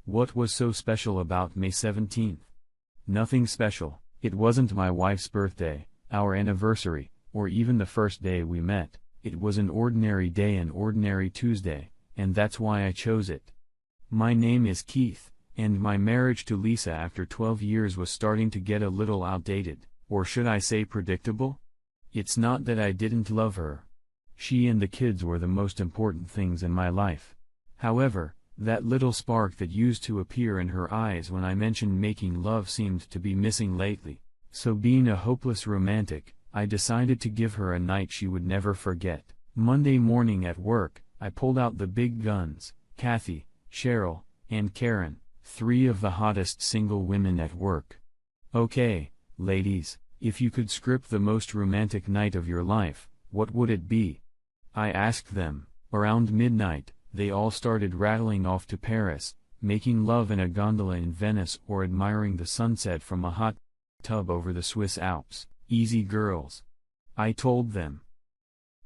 What was so special about May 17th? Nothing special. It wasn't my wife's birthday, our anniversary, or even the first day we met. It was an ordinary day, an ordinary Tuesday, and that's why I chose it. My name is Keith, and my marriage to Lisa after 12 years was starting to get a little outdated, or should I say predictable? It's not that I didn't love her. She and the kids were the most important things in my life. However, that little spark that used to appear in her eyes when I mentioned making love seemed to be missing lately. So being a hopeless romantic, I decided to give her a night she would never forget. Monday morning at work, I pulled out the big guns: Kathy, Cheryl, and Karen, 3 of the hottest single women at work. Okay, ladies, if you could script the most romantic night of your life, what would it be? I asked them. Around midnight, they all started rattling off to Paris, making love in a gondola in Venice, or admiring the sunset from a hot tub over the Swiss Alps. Easy girls. I told them.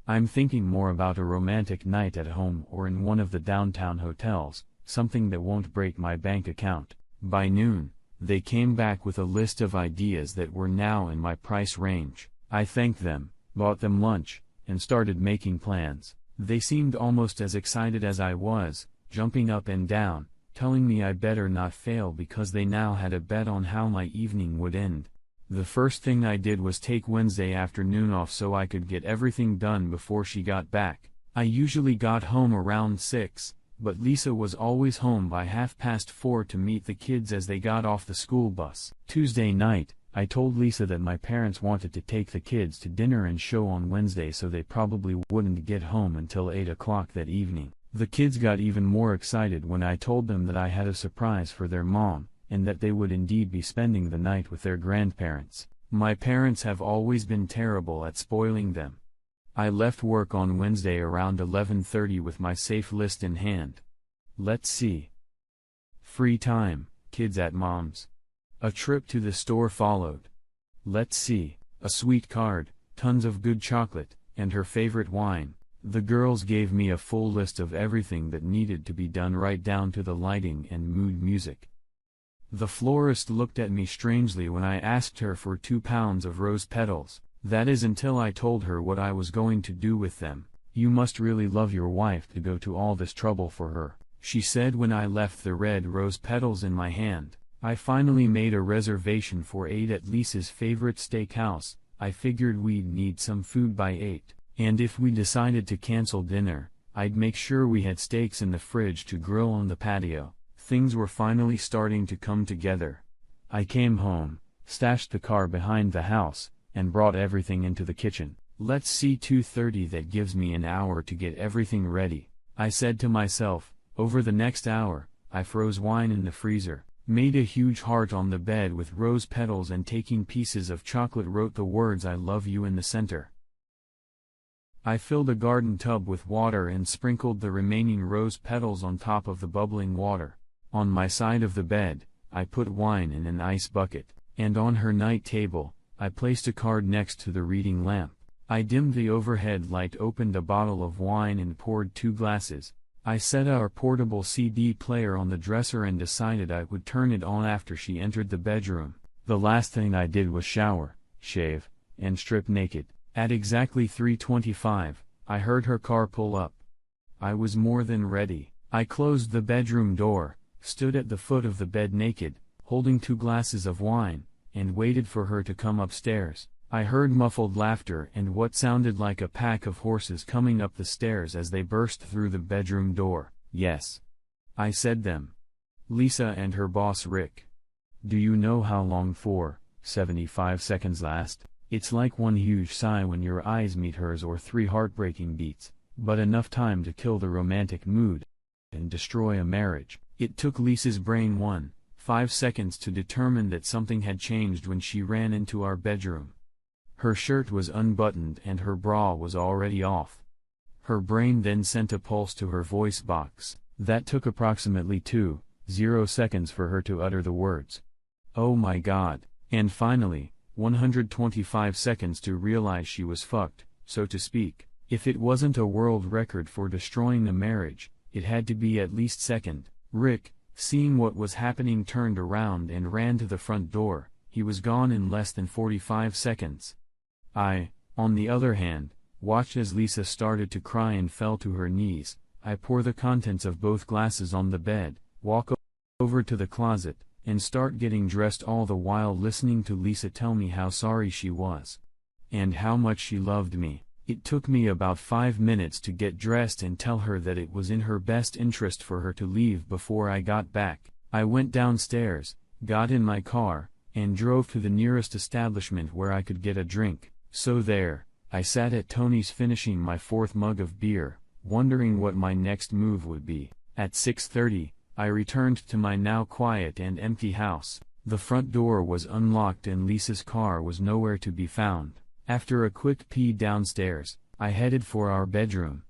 I'm thinking more about a romantic night at home or in one of the downtown hotels, something that won't break my bank account. By noon, they came back with a list of ideas that were now in my price range. I thanked them, bought them lunch, and started making plans. They seemed almost as excited as I was, jumping up and down, telling me I better not fail because they now had a bet on how my evening would end. The first thing I did was take Wednesday afternoon off so I could get everything done before she got back. I usually got home around 6, but Lisa was always home by 4:30 to meet the kids as they got off the school bus. Tuesday night, I told Lisa that my parents wanted to take the kids to dinner and show on Wednesday, so they probably wouldn't get home until 8 o'clock that evening. The kids got even more excited when I told them that I had a surprise for their mom, and that they would indeed be spending the night with their grandparents. My parents have always been terrible at spoiling them. I left work on Wednesday around 11:30 with my safe list in hand. Let's see. Free time, kids at mom's. A trip to the store followed. Let's see. A sweet card, tons of good chocolate, and her favorite wine. The girls gave me a full list of everything that needed to be done, right down to the lighting and mood music. The florist looked at me strangely when I asked her for 2 pounds of rose petals. That is, until I told her what I was going to do with them. You must really love your wife to go to all this trouble for her, she said when I left the red rose petals in my hand. I finally made a reservation for 8 at Lisa's favorite steakhouse. I figured we'd need some food by 8, and if we decided to cancel dinner, I'd make sure we had steaks in the fridge to grill on the patio. Things were finally starting to come together. I came home, stashed the car behind the house, and brought everything into the kitchen. Let's see, 2:30, that gives me an hour to get everything ready, I said to myself. Over the next hour, I froze wine in the freezer, made a huge heart on the bed with rose petals, and taking pieces of chocolate wrote the words "I love you" in the center. I filled a garden tub with water and sprinkled the remaining rose petals on top of the bubbling water. On my side of the bed, I put wine in an ice bucket, and on her night table, I placed a card next to the reading lamp. I dimmed the overhead light, opened a bottle of wine, and poured 2 glasses. I set our portable CD player on the dresser and decided I would turn it on after she entered the bedroom. The last thing I did was shower, shave, and strip naked. At exactly 3:25, I heard her car pull up. I was more than ready. I closed the bedroom door, stood at the foot of the bed naked, holding 2 glasses of wine, and waited for her to come upstairs. I heard muffled laughter and what sounded like a pack of horses coming up the stairs as they burst through the bedroom door. Yes, I said them. Lisa and her boss Rick. Do you know how long 4.75 seconds last? It's like one huge sigh when your eyes meet hers, or 3 heartbreaking beats, but enough time to kill the romantic mood and destroy a marriage. It took Lisa's brain 1.5 seconds to determine that something had changed when she ran into our bedroom. Her shirt was unbuttoned and her bra was already off. Her brain then sent a pulse to her voice box. That took approximately 2.0 seconds for her to utter the words, "Oh my God," and finally, 125 seconds to realize she was fucked, so to speak. If it wasn't a world record for destroying the marriage, it had to be at least second. Rick, Seeing what was happening, turned around and ran to the front door. He was gone in less than 45 seconds. I, on the other hand, watched as Lisa started to cry and fell to her knees. I pour the contents of both glasses on the bed, walk over to the closet, and start getting dressed, all the while listening to Lisa tell me how sorry she was. And how much she loved me. It took me about 5 minutes to get dressed and tell her that it was in her best interest for her to leave before I got back. I went downstairs, got in my car, and drove to the nearest establishment where I could get a drink. So there, I sat at Tony's finishing my 4th mug of beer, wondering what my next move would be. At 6:30, I returned to my now quiet and empty house. The front door was unlocked and Lisa's car was nowhere to be found. After a quick pee downstairs, I headed for our bedroom.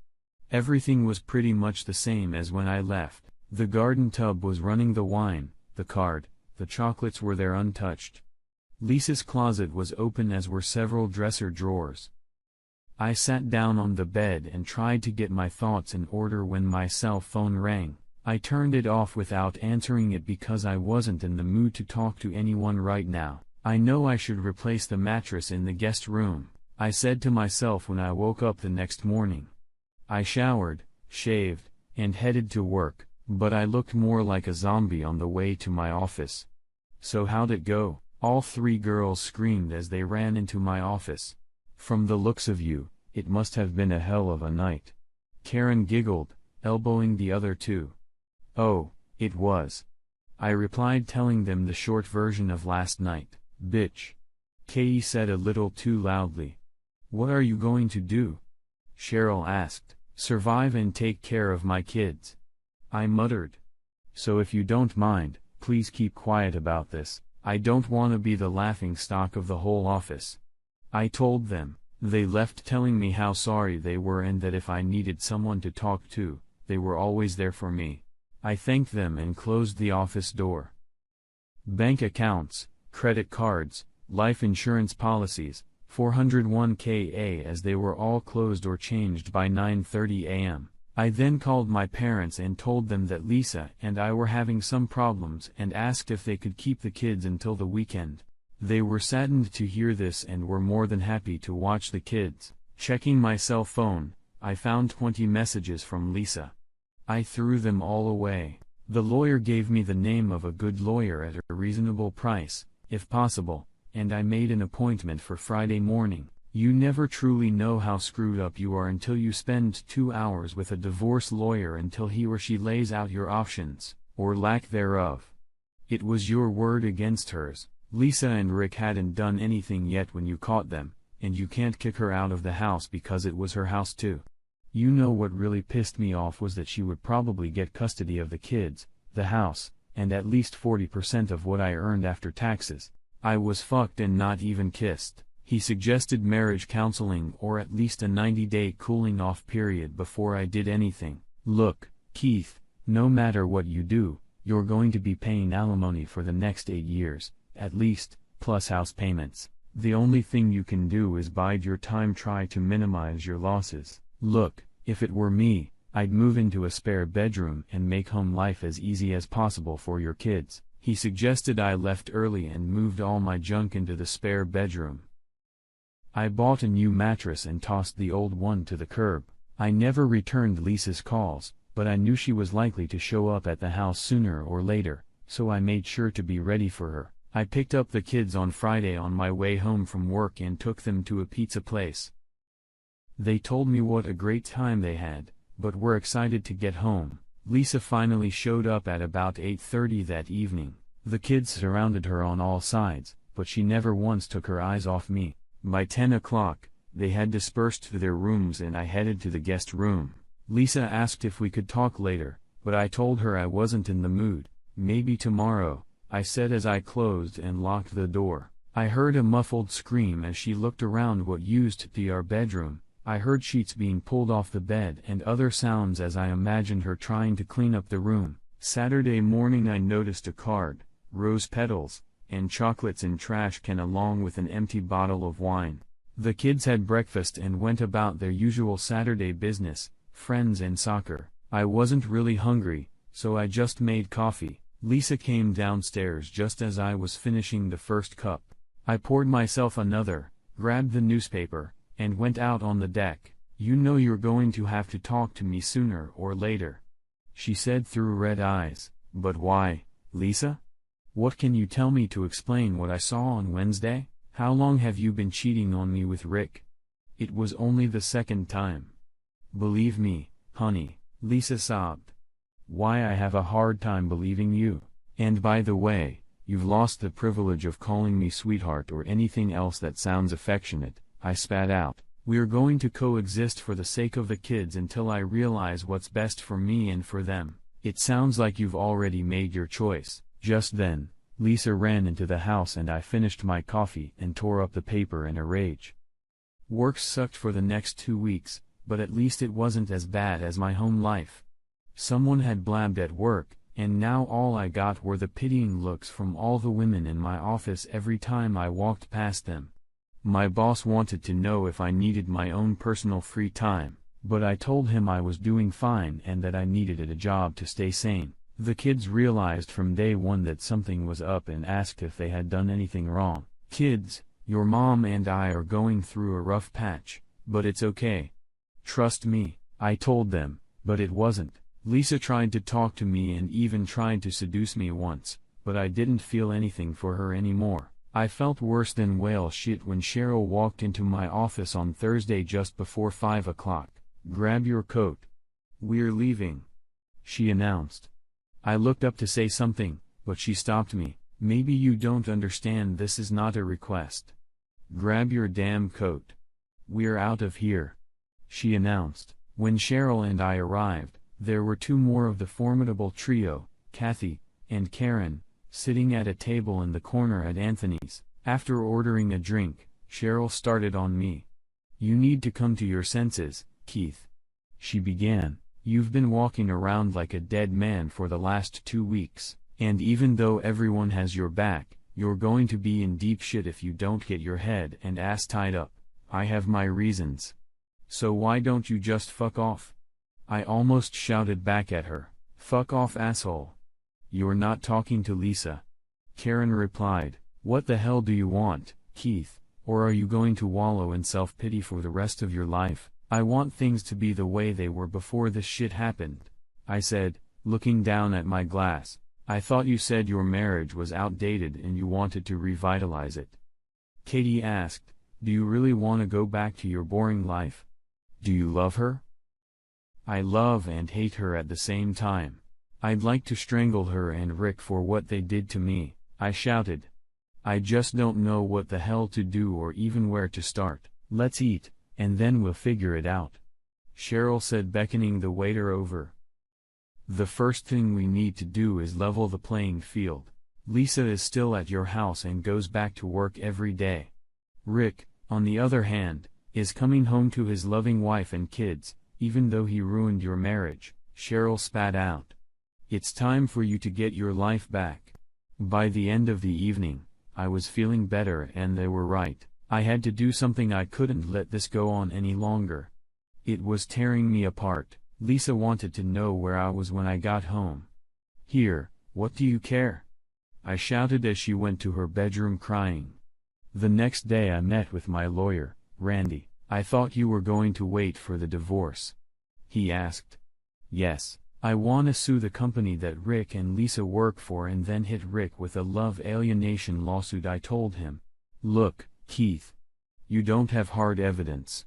Everything was pretty much the same as when I left. The garden tub was running, the wine, the card, the chocolates were there untouched. Lisa's closet was open, as were several dresser drawers. I sat down on the bed and tried to get my thoughts in order when my cell phone rang. I turned it off without answering it because I wasn't in the mood to talk to anyone right now. I know I should replace the mattress in the guest room, I said to myself when I woke up the next morning. I showered, shaved, and headed to work, but I looked more like a zombie on the way to my office. So how'd it go? All 3 girls screamed as they ran into my office. From the looks of you, it must have been a hell of a night. Karen giggled, elbowing the other 2. Oh, it was. I replied, telling them the short version of last night. Bitch. Katie said a little too loudly. What are you going to do? Cheryl asked. Survive and take care of my kids. I muttered. So if you don't mind, please keep quiet about this. I don't want to be the laughing stock of the whole office. I told them. They left telling me how sorry they were and that if I needed someone to talk to, they were always there for me. I thanked them and closed the office door. Bank accounts, credit cards, life insurance policies, 401k as they were all closed or changed by 9:30 a.m. I then called my parents and told them that Lisa and I were having some problems and asked if they could keep the kids until the weekend. They were saddened to hear this and were more than happy to watch the kids. Checking my cell phone, I found 20 messages from Lisa. I threw them all away. The lawyer gave me the name of a good lawyer at a reasonable price, if possible, and I made an appointment for Friday morning. You never truly know how screwed up you are until you spend 2 hours with a divorce lawyer until he or she lays out your options, or lack thereof. It was your word against hers. Lisa and Rick hadn't done anything yet when you caught them, and you can't kick her out of the house because it was her house too. You know what really pissed me off was that she would probably get custody of the kids, the house, and at least 40% of what I earned after taxes. I was fucked and not even kissed. He suggested marriage counseling or at least a 90-day cooling off period before I did anything. Look, Keith, no matter what you do, you're going to be paying alimony for the next 8 years, at least, plus house payments. The only thing you can do is bide your time, try to minimize your losses. Look, if it were me, I'd move into a spare bedroom and make home life as easy as possible for your kids. He suggested I left early and moved all my junk into the spare bedroom. I bought a new mattress and tossed the old one to the curb. I never returned Lisa's calls, but I knew she was likely to show up at the house sooner or later, so I made sure to be ready for her. I picked up the kids on Friday on my way home from work and took them to a pizza place. They told me what a great time they had, but were excited to get home. Lisa finally showed up at about 8:30 that evening. The kids surrounded her on all sides, but she never once took her eyes off me. By 10 o'clock, they had dispersed to their rooms and I headed to the guest room. Lisa asked if we could talk later, but I told her I wasn't in the mood. Maybe tomorrow, I said as I closed and locked the door. I heard a muffled scream as she looked around what used to be our bedroom. I heard sheets being pulled off the bed and other sounds as I imagined her trying to clean up the room. Saturday morning I noticed a card, rose petals, and chocolates in trash can along with an empty bottle of wine. The kids had breakfast and went about their usual Saturday business, friends and soccer. I wasn't really hungry, so I just made coffee. Lisa came downstairs just as I was finishing the first cup. I poured myself another, grabbed the newspaper, and went out on the deck. You know you're going to have to talk to me sooner or later, she said through red eyes. But why, Lisa? What can you tell me to explain what I saw on Wednesday? How long have you been cheating on me with Rick? It was only the second time. Believe me, honey, Lisa sobbed. Why, I have a hard time believing you. And by the way, you've lost the privilege of calling me sweetheart or anything else that sounds affectionate, I spat out. We're going to coexist for the sake of the kids until I realize what's best for me and for them. It sounds like you've already made your choice. Just then, Lisa ran into the house and I finished my coffee and tore up the paper in a rage. Work sucked for the next 2 weeks, but at least it wasn't as bad as my home life. Someone had blabbed at work, and now all I got were the pitying looks from all the women in my office every time I walked past them. My boss wanted to know if I needed my own personal free time, but I told him I was doing fine and that I needed a job to stay sane. The kids realized from day one that something was up and asked if they had done anything wrong. Kids, your mom and I are going through a rough patch, but it's okay. Trust me, I told them, but it wasn't. Lisa tried to talk to me and even tried to seduce me once, but I didn't feel anything for her anymore. I felt worse than whale shit when Cheryl walked into my office on Thursday just before 5 o'clock. Grab your coat. We're leaving, she announced. I looked up to say something, but she stopped me. Maybe you don't understand, this is not a request. Grab your damn coat. We're out of here, she announced. When Cheryl and I arrived, there were 2 more of the formidable trio, Kathy and Karen, sitting at a table in the corner at Anthony's. After ordering a drink, Cheryl started on me. You need to come to your senses, Keith, she began. You've been walking around like a dead man for the last 2 weeks, and even though everyone has your back, you're going to be in deep shit if you don't get your head and ass tied up. I have my reasons. So why don't you just fuck off? I almost shouted back at her. Fuck off, asshole. You're not talking to Lisa, Karen replied. What the hell do you want, Keith, or are you going to wallow in self-pity for the rest of your life? I want things to be the way they were before this shit happened, I said, looking down at my glass. I thought you said your marriage was outdated and you wanted to revitalize it. Katie asked, do you really want to go back to your boring life? Do you love her? I love and hate her at the same time. I'd like to strangle her and Rick for what they did to me, I shouted. I just don't know what the hell to do or even where to start. Let's eat, and then we'll figure it out, Cheryl said, beckoning the waiter over. The first thing we need to do is level the playing field. Lisa is still at your house and goes back to work every day. Rick, on the other hand, is coming home to his loving wife and kids, even though he ruined your marriage, Cheryl spat out. It's time for you to get your life back. By the end of the evening, I was feeling better and they were right. I had to do something. I couldn't let this go on any longer. It was tearing me apart. Lisa wanted to know where I was when I got home. Here, what do you care? I shouted as she went to her bedroom crying. The next day I met with my lawyer, Randy. I thought you were going to wait for the divorce, he asked. Yes, I want to sue the company that Rick and Lisa work for and then hit Rick with a love alienation lawsuit, I told him. Look, Keith, you don't have hard evidence.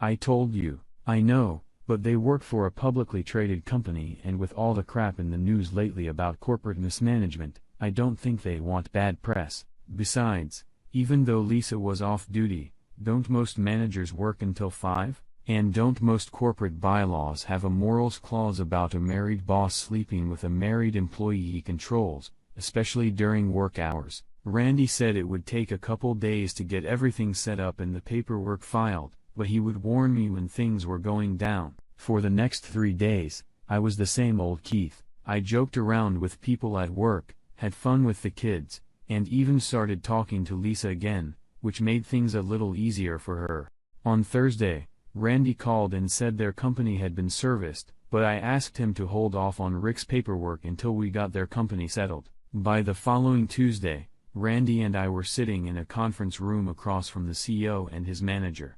I told you. I know, but they work for a publicly traded company, and with all the crap in the news lately about corporate mismanagement, I don't think they want bad press. Besides, even though Lisa was off duty, don't most managers work until 5? And don't most corporate bylaws have a morals clause about a married boss sleeping with a married employee he controls, especially during work hours? Randy said it would take a couple days to get everything set up and the paperwork filed, but he would warn me when things were going down. For the next 3 days, I was the same old Keith. I joked around with people at work, had fun with the kids, and even started talking to Lisa again, which made things a little easier for her. On Thursday, Randy called and said their company had been serviced, but I asked him to hold off on Rick's paperwork until we got their company settled. By the following Tuesday, Randy and I were sitting in a conference room across from the CEO and his manager.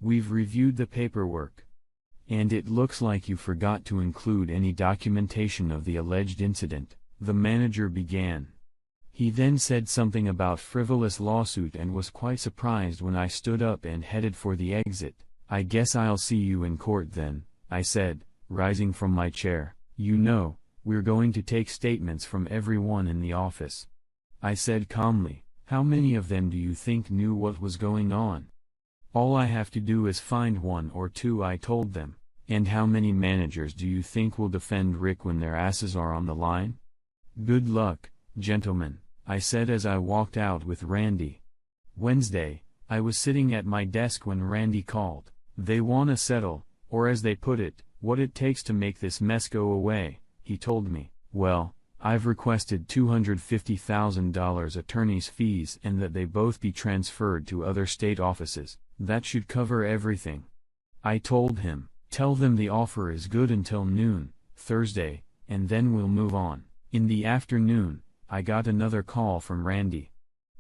"We've reviewed the paperwork. And it looks like you forgot to include any documentation of the alleged incident," the manager began. He then said something about frivolous lawsuit and was quite surprised when I stood up and headed for the exit. "I guess I'll see you in court then," I said, rising from my chair. "You know, we're going to take statements from everyone in the office." I said calmly. "How many of them do you think knew what was going on?" "All I have to do is find one or two," I told them. "And how many managers do you think will defend Rick when their asses are on the line?" "Good luck, gentlemen," I said as I walked out with Randy. Wednesday, I was sitting at my desk when Randy called. "They wanna settle, or as they put it, what it takes to make this mess go away," he told me. "Well, I've requested $250,000 attorney's fees and that they both be transferred to other state offices. That should cover everything." I told him, "Tell them the offer is good until noon, Thursday, and then we'll move on." In the afternoon, I got another call from Randy.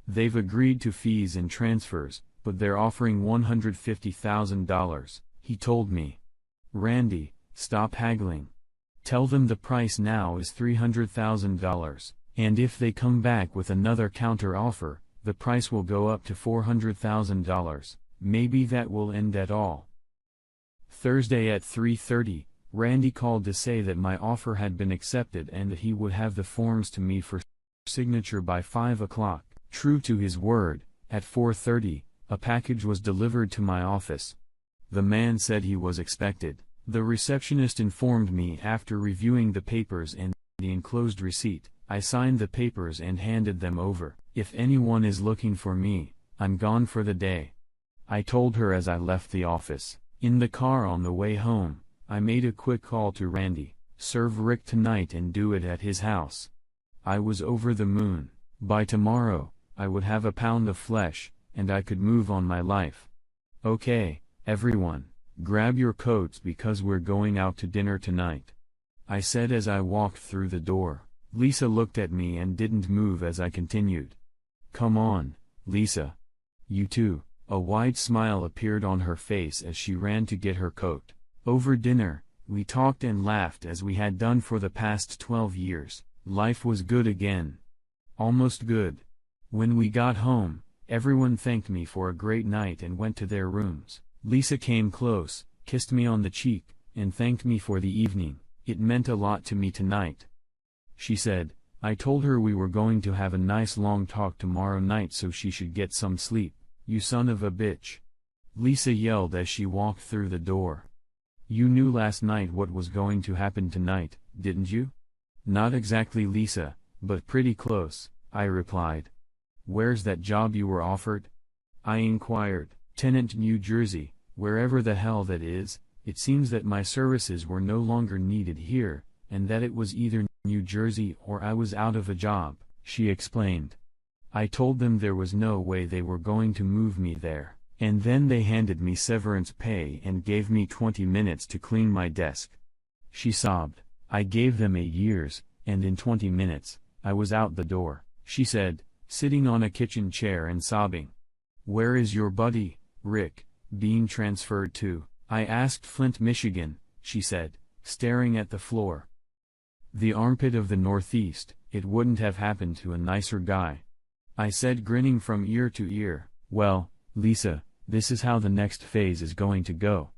"They've agreed to fees and transfers, but they're offering $150,000, he told me. "Randy, stop haggling. Tell them the price now is $300,000, and if they come back with another counter-offer, the price will go up to $400,000, maybe that will end it all." Thursday at 3:30, Randy called to say that my offer had been accepted and that he would have the forms to me for signature by 5 o'clock. True to his word, at 4:30, a package was delivered to my office. The man said he was expected. The receptionist informed me after reviewing the papers and the enclosed receipt. I signed the papers and handed them over. "If anyone is looking for me, I'm gone for the day," I told her as I left the office. In the car on the way home, I made a quick call to Randy. "Serve Rick tonight and do it at his house." I was over the moon. By tomorrow, I would have a pound of flesh, and I could move on my life. "Okay, everyone, grab your coats because we're going out to dinner tonight," I said as I walked through the door. Lisa looked at me and didn't move as I continued. "Come on, Lisa. You too." A wide smile appeared on her face as she ran to get her coat. Over dinner, we talked and laughed as we had done for the past 12 years. Life was good again. Almost good. When we got home, everyone thanked me for a great night and went to their rooms. Lisa came close, kissed me on the cheek, and thanked me for the evening. "It meant a lot to me tonight," she said. I told her we were going to have a nice long talk tomorrow night so she should get some sleep. "You son of a bitch," Lisa yelled as she walked through the door. "You knew last night what was going to happen tonight, didn't you?" "Not exactly, Lisa, but pretty close," I replied. "Where's that job you were offered?" I inquired. "Tenant, New Jersey, wherever the hell that is. It seems that my services were no longer needed here, and that it was either New Jersey or I was out of a job," she explained. I told them there was no way they were going to move me there, and then they handed me severance pay and gave me 20 minutes to clean my desk. She sobbed. I gave them 8 years, and in 20 minutes, I was out the door, she said, sitting on a kitchen chair and sobbing. "Where is your buddy, Rick, being transferred to?" I asked. "Flint, Michigan," she said, staring at the floor. "The armpit of the Northeast. It wouldn't have happened to a nicer guy," I said, grinning from ear to ear. "Well, Lisa, this is how the next phase is going to go,"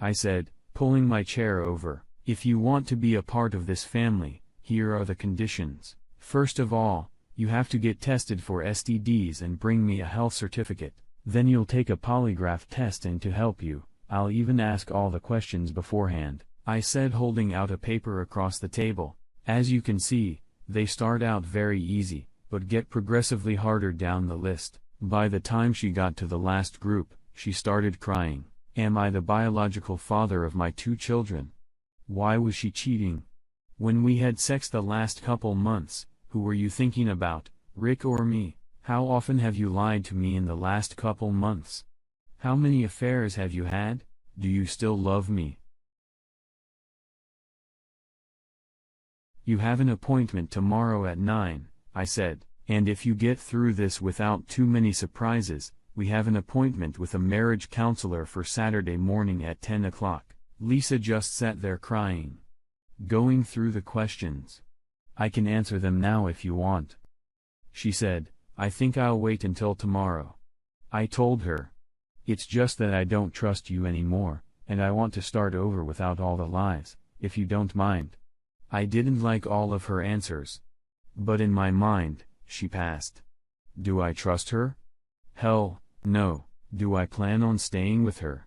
I said, pulling my chair over. "If you want to be a part of this family, here are the conditions. First of all, you have to get tested for STDs and bring me a health certificate. Then you'll take a polygraph test, and to help you, I'll even ask all the questions beforehand," I said, holding out a paper across the table. "As you can see, they start out very easy, but get progressively harder down the list." By the time she got to the last group, she started crying. Am I the biological father of my 2 children? Why was she cheating? When we had sex the last couple months, who were you thinking about, Rick or me? How often have you lied to me in the last couple months? How many affairs have you had? Do you still love me? You have an appointment tomorrow at 9, I said, and if you get through this without too many surprises, we have an appointment with a marriage counselor for Saturday morning at 10 o'clock. Lisa just sat there crying. Going through the questions. I can answer them now if you want. She said, I think I'll wait until tomorrow. I told her. It's just that I don't trust you anymore, and I want to start over without all the lies, if you don't mind. I didn't like all of her answers. But in my mind, she passed. Do I trust her? Hell, no. Do I plan on staying with her?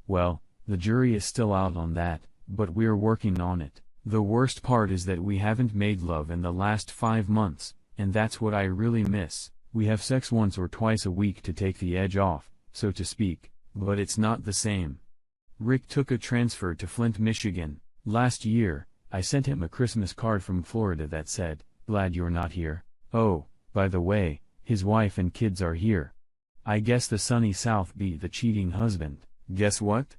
Well, the jury is still out on that, but we're working on it. The worst part is that we haven't made love in the last 5 months, and that's what I really miss. We have sex once or twice a week to take the edge off, so to speak, but it's not the same. Rick took a transfer to Flint, Michigan. Last year, I sent him a Christmas card from Florida that said, "Glad you're not here. Oh, by the way, his wife and kids are here." I guess the sunny South beat the cheating husband. Guess what?